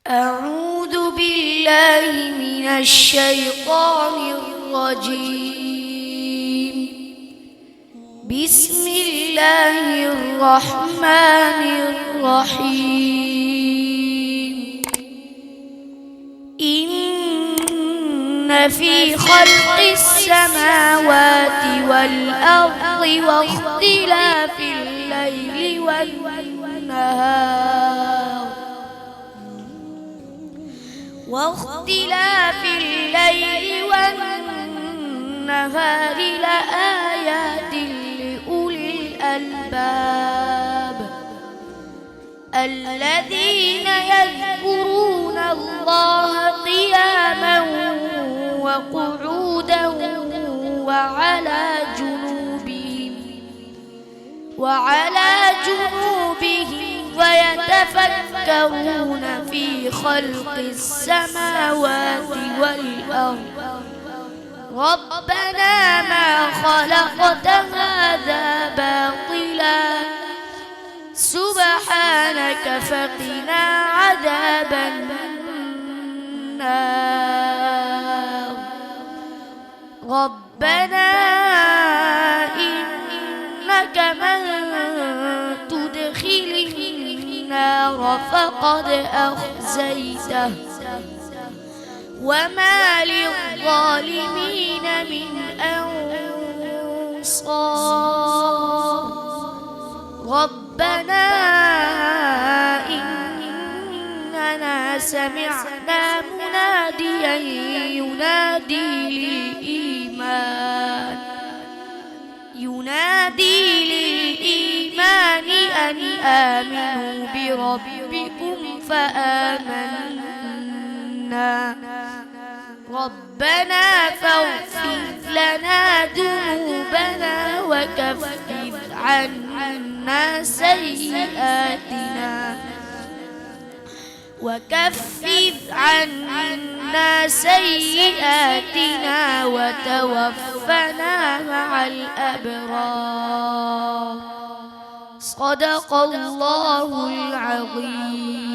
أعوذ بالله من الشيطان الرجيم. بسم الله الرحمن الرحيم. إن في خلق السماوات والأرض واختلاف الليل والنهار لآيات لأولي الألباب الذين يذكرون الله قياما وقعودا وعلى جنوبهم ويتفكرون في خلق السماوات والأرض ربنا ما خلقت هذا باطلا سبحانك فقنا عذاب النار. ربنا إنك من تدخل النار فقد أخزيته وما للظالمين من أنصار. ربنا إننا سمعنا مناديا ينادي للإيمان أن آمنوا بربكم فآمنا. ربنا فاغفر لنا ذنوبنا وكفر عنا سيئاتنا وتوفنا مع الأبرار. صدق الله العظيم.